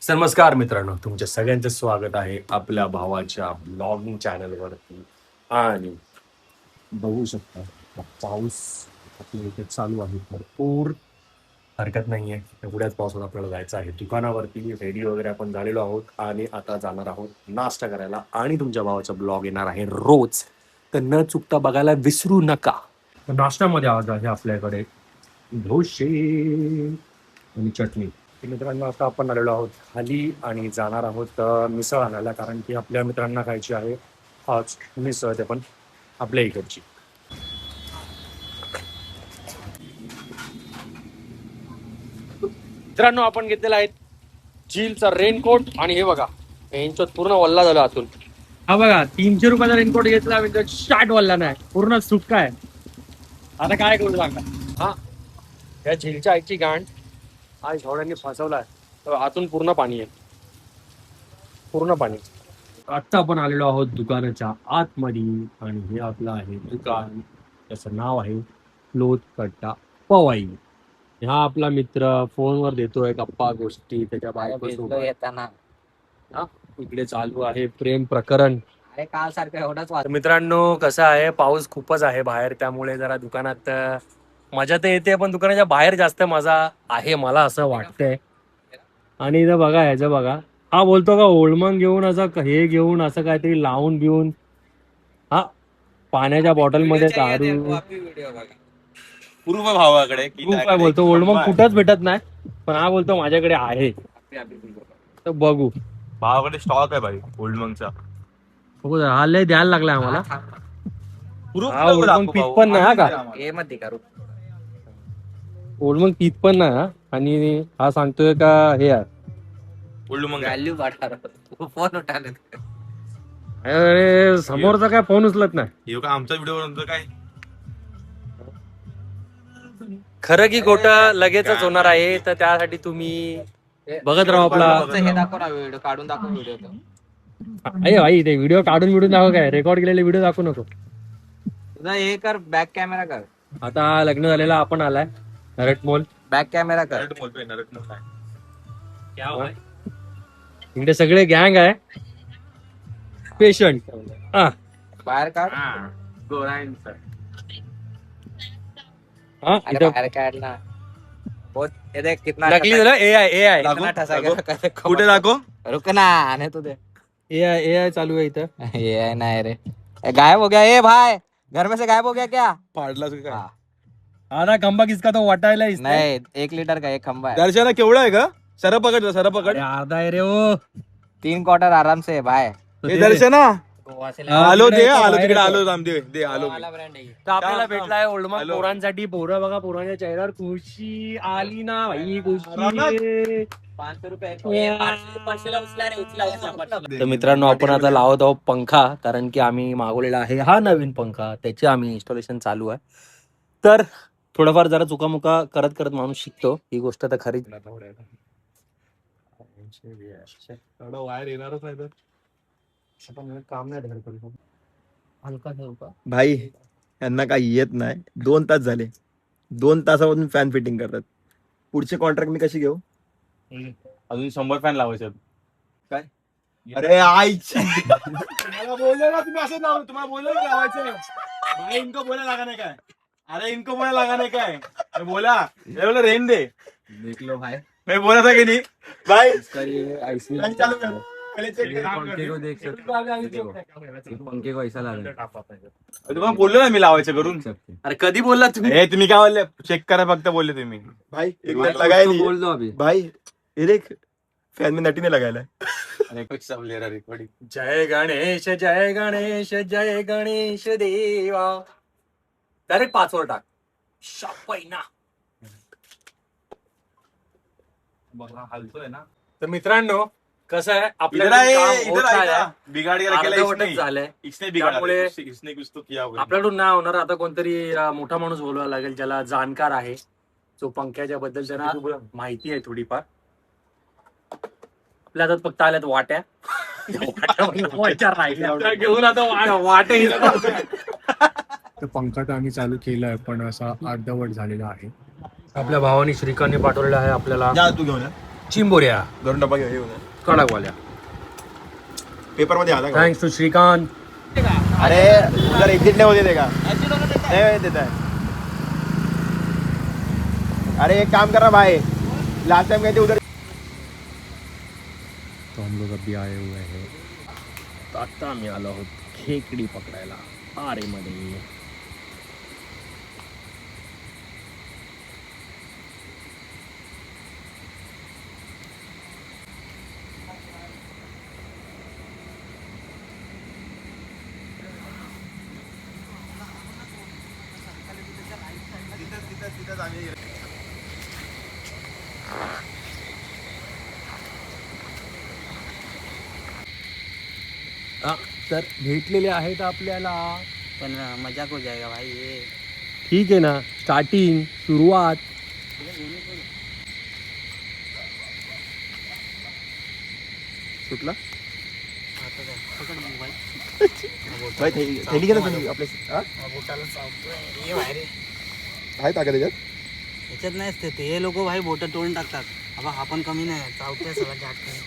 नमस्कार मित्रांनो, तुमच्या सगळ्यांचं स्वागत आहे आपल्या भावाच्या ब्लॉगिंग चॅनलवरती. आणि बघू शकता पाऊस आपल्या इथे चालू आहे भरपूर. हरकत नाहीये, एवढ्याच पावसात आपल्याला जायचं आहे दुकानावरती. रेडी वगैरे आपण झालेलो आहोत आणि आता जाणार आहोत नाश्ता करायला. आणि तुमच्या भावाचा ब्लॉग येणार आहे रोज, तर न चुकता बघायला विसरू नका. तर नाश्त्यामध्ये आज आहे आपल्याकडे डोसे आणि चटणी. मित्रांनो, आता आपण आलेलो आहोत खाली आणि जाणार आहोत मिसळ आणायला, कारण की आपल्या मित्रांना खायची आहे आज मिसळ, ते पण आपल्या इकडची. मित्रांनो, आपण घेतलेला आहे झीलचा रेनकोट. आणि हे बघा, यांच्यात पूर्ण वल्ला झाला आतून. हा बघा, 300 रुपयाचा रेनकोट घेतला, शार्ट वल्ला नाही, पूर्ण सुक्का आहे. आता काय करू सांगा. हा, या झीलच्या आईची गांड आज झोड्यांनी फसवलाय, तर आतून पूर्ण पाणी आहे, पूर्ण पाणी. आता आपण आलेलो आहोत दुकानाच्या आतमध्ये आणि हे आपलं आहे दुकान, त्याचं नाव आहे लोटकट्टा पवाई. हा आपला मित्र फोनवर देतोय गप्पा गोष्टी त्याच्या बायकोसोबत. येताना इकडे चालू आहे प्रेम प्रकरण. अरे काल सारखं एवढाच तर मित्रांनो, कसं आहे, पाऊस खूपच आहे बाहेर, त्यामुळे जरा दुकानात मजा तर येते, पण दुकानाच्या बाहेर जास्त मजा आहे, मला असं वाटतंय. आणि इथं बघा, ह्याचं बघा, हा बोलतो का ओळमंग घेऊन असं हे घेऊन असं काहीतरी लावून बिवून, हा पाण्याच्या बॉटलमध्ये दारू. पूर्व भावाकडे खूप काय बोलतो, ओळमंग कुठंच भेटत नाही, पण हा बोलतो माझ्याकडे आहे. तर बघू, भावाकडे स्टॉक आहे भाई ओल्ड मंगचा. बघू जरा, हा लय द्यायला लागलाय आम्हाला. प्रूफ हा ओळमंग पीत पण नाही, हा का हे मध्ये करू ओळमंग पीत पण नाही, हा. आणि हा सांगतोय का हे आहे. ओल्ड मंग व्हॅल्यू वाढणार फोन उठाले. अरे समोरचा काय फोन उचलत नाही. हे का आमचा व्हिडिओ बनवतो काय. खरं की खोटं लगेचच होणार आहे, तर त्यासाठी तुम्ही बघत राहा आपला. हे दाखव ना, व्हिडिओ काढून दाखव व्हिडिओ. अरे भाई, ते व्हिडिओ काढून दाखव, काय रेकॉर्ड केलेले व्हिडिओ दाखवू नको. तुझा हे कर, बॅक कॅमेरा कर. आता हा लग्न झालेला आपण आलाय नरट मोल. बॅक कॅमेरा कर. नरट बोलतोय नरट मोल काय. इकडे सगळे गँग आहे, पेशंट. हा बाहेर काढ. गोरांचा हा, अरे इथं बाहेर काढला. बहुत हे देख कितना नकली झालं. ए कितना ठसा गया. कुठे दाखव. रुक ना, आने तू दे. आय चालू आहे इथं. ये नाही रे, गायब हो गया. ए भाई, घर में से गायब हो गया क्या? पाडला काय. हाँ. हा ना, खंबा किसका तो वाटायला नहीं, 1 लीटर का एक खंबा है. दर्शना केवढा आहे का. सर पकड सर पकड. अर्धा आहे रे ओ. 3 क्वार्टर आराम से है भाई. हे दर्शना आलो तिकडे दे, इथं आलो बाहेर तिकडे येतो. आलो रामदेव दे आलो. तर आपल्याला भेटलाय ओल्डमंग हॅलो. पोरांसाठी. पोरं बघा, पोरांच्या चेहऱ्यावर खुशी आली ना भाई, खुशी. 500 रुपये. तर मित्रांनो, आपण आता लावत आहोत पंखा, कारण की आम्ही मागवलेला आहे हा नवीन पंखा, त्याचे आम्ही इन्स्टॉलेशन चालू आहे. तर थोडंफार जरा चुकामुका करत करत माणूस शिकतो, ही गोष्ट तर खरी. वायर येणारच नाही तर. काम नाही हलका हलका. भाई यांना काही येत नाही. 2 तास झाले, 2 तासापासून फॅन फिटिंग करतात. पुढचे कॉन्ट्रॅक्ट मी कशी घेऊ. अजून 100 फॅन लावायचे. अरे आईची तुम्हाला बोललो ना तुम्ही असं नाव, तुम्हाला बोललो ना लावायचं. भाई इनको बोला लागा नाही काय. अरे इनको बोला लागा नाही काय. मैं बोला ये बोला रेन दे. देख लो भाई, मैं बोला था कि नहीं भाई. फॅन चालू कर. पहिले check कर. पंखे को ऐसा लगा. तुम्हाला बोललो ना मी लावायचं करून. अरे कधी बोलला तुम्ही. हे तुम्ही काय बोलले, चेक करा फक्त बोलले तुम्ही. भाई एक तर लगाया नहीं. बोल दो अभी. भाई ये देख, फॅन में नटी ने लगायला. रिकॉर्डिंग. जय गणेश जय गणेश जय गणेश देवा. डायरेक्ट 5 वर टाक. शापैना. हलतोय ना. तर मित्रांनो, कसं आहे, इधर आपल्याला आए, काम इधर होत आए नाही ना. आहे. बिगाड़ के रखेला अर्धवटच इसने. झालंय. इसने बिगाड़ा. त्यामुळे इसने कुछ तो किया होगा. आपल्याकडून नाही होणार. आता कोणतरी मोठा माणूस बोलवायला लागेल, ज्याला जाणकार आहे, जो पंख्याच्या बद्दल ज्यांना माहिती आहे थोडीफार. आपल्या हातात फक्त आल्यात वाट्या. घेऊन आता वाटे. तर पंखा तर आम्ही चालू केलाय, पण असा अर्धवट झालेला आहे. आपल्या भावानी श्रीकांतने पाठवलेला आहे आपल्याला जा तू घेऊन ये. चिंबोऱ्या दोन डब्बा घेऊन येऊ ना कडकवाल्या. पेपर मध्ये आला का? Thanks to Shrikant. अरे उधर एग्जिट नहीं होते देगा नहीं देता है. अरे एक काम कर रहा भाई, लास्ट टाइम गए थे उधर. तो हम लोग अभी आए हुए हैं, आता मी आलो आहोत खेकडी पकडायला आरेमध्ये. तर भेटलेले आहेत आपल्याला. पण मजाक हो जाएगा भाई ये. ठीक आहे ना, स्टार्टिंग सुरुवात. सुटला भाई. थैली घेता तुम्ही आपल्या ये भाई रे. आहे ताकद त्याच्यात. याच्यात नाही असते ते, हे लोक भाई बोट तोडून टाकतात. अब हा पण कमी नाही, चावत्या सगळं झाटकन.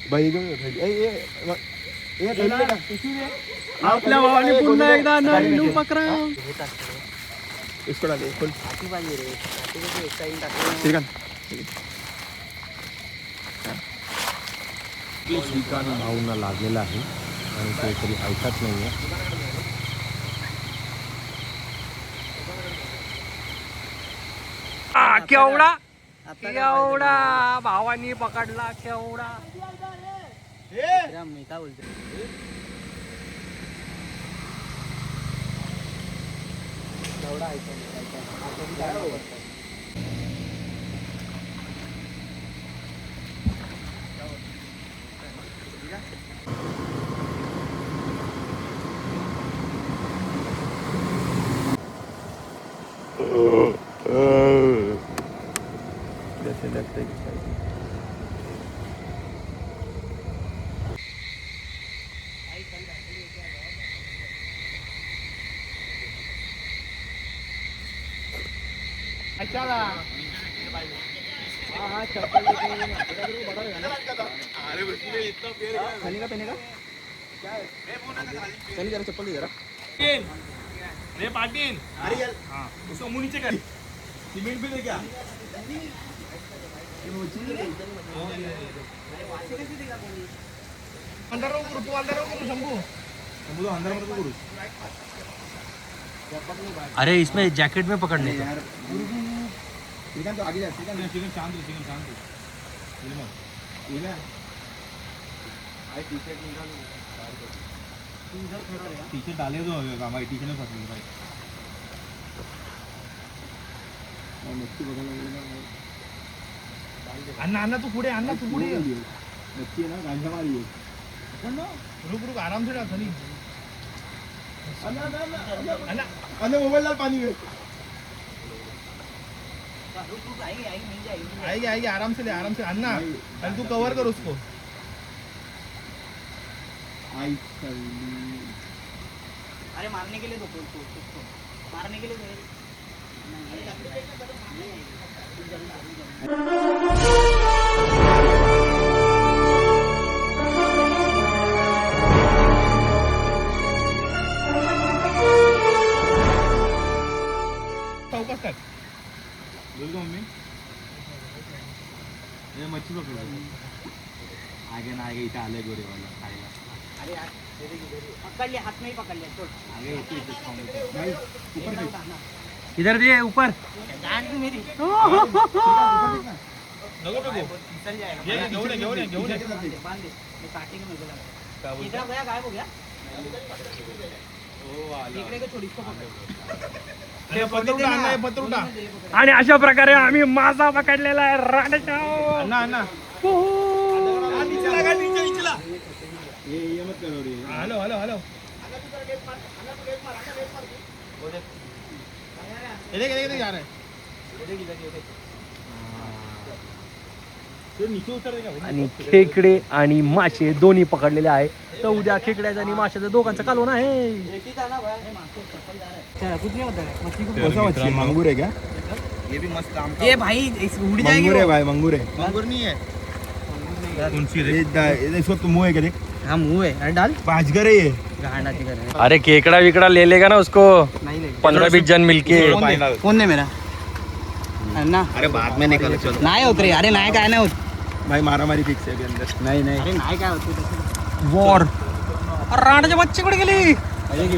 भाई आपल्या भावाने पुन्हा एकदा नवीन उपक्रम. हे टाकतो इसको डाले फुल. हाती पाहिजे रे, हाती कशी एक साईड टाकलं. श्रीकांत श्रीकांत भाऊंना लागलेला आहे आणि ते तरी ऐकत नाहीये. केवढा केवढा भावानी पकडला केवढा. मी काय बोलतो, जैसे लगता है कि चप्पल जरा. रे पाटील, हाँ, उसको मुंह नीचे कर. सीमेंट भी दे क्या? अंदर रहो करू, तू अंदर रहो करू शंभू. शंभू तो अंदर मत करू. अरे इसमें जैकेट में पकड़ने का. श्रीकांत तो आगे जा. श्रीकांत चिकन शांत रहे, चिकन शांत रहे. ये मत. ये ना. टी-शर्ट डाले दो हमारी टी-शर्ट में फंस गई भाई. अन्ना अन्ना तू पुढे, अन्ना तू पुढे. नक्की आहे ना गांजा मारी आहे. रुक रुक आराम से डाल सनी. अन्ना अरे मोबाईल ला पाणी घे. आएगी आएगी, आराम से ले, आराम से. अन्ना अरे तू कवर कर उसको. अरे मारने के लिए दो उसको, मारने के लिए दो. चौकस कर. बोल दो मम्मी. ये मच्छी पकड़. आगे ना आगे इथे आले गोरेवाला खायला. अरे यार पकड़ लिया, हाथ में ही पकड़ लिया. छोड़ आगे इथे इथे खाऊंगा. भाई ऊपर देख. इधर दे ऊपर. गांड तू मेरी. नको पे फिसल जाएगा. ये घेऊन ये, घेऊन ये, घेऊन ये. बांध दे, मैं काटेंगे मेरे को लगा. इधर गया, गायब हो गया. इकडे का छोड़, इसको पकड़. ये पत्थर उठा, अन्ना ये पत्थर उठा. आणि अशा प्रकारे आम्ही मासा पकडलेला आहे. राणेशाव. अन्ना अन्ना. नीचे लगा, नीचे नीचे ला. ये मत करो रे. Hello hello hello. ये देख जा रहा है. तो नीचे उतर देगा. आणि खेकडे आणि मासे दोन्ही पकडलेले आहे. तर उद्या खेकड्याचं आणि माशाचं दोघांचं कालवण आहे. कुछ नहीं होता है. मच्छी को कौन सा मच्छी है? मांगूर है क्या? ये भी मस्त आम ये भाई उड़ मंगूर जाएगी है वो। भाई, मंगूर है। मंगूर नहीं है इसको तो मुंह है क्या देख, हाँ मुंह है अरे डाल बाजगर है ये। गांडा जिगर है अरे केकड़ा विकड़ा ले लेगा ना उसको, नहीं ले 15-20 जन मिलके. फोन दे मेरा ना अरे बाद में निकल चल. नाही होत रे अरे नाही काय नाही होत भाई मारामारी फिक्स है अभी अंदर. नाही नाही अरे नाही काय होत वॉर. राणाचे बच्चे कुठे गेली? जंगली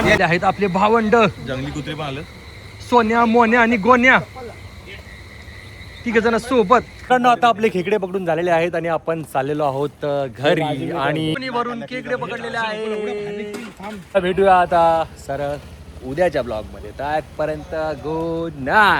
हे आहेत आपले भावंड कुत्रे पण आलं. सोन्या, मोन्या आणि गोन्या, तिघ जण सोबत. मित्रांनो, आता आपले खेकडे पकडून झालेले आहेत आणि आपण चाललेलो आहोत घरी आणि वरून खेकडे पकडलेले आहेत. भेटूया आता सर उद्याच्या ब्लॉग मध्ये. त्यापर्यंत गुड नाईट.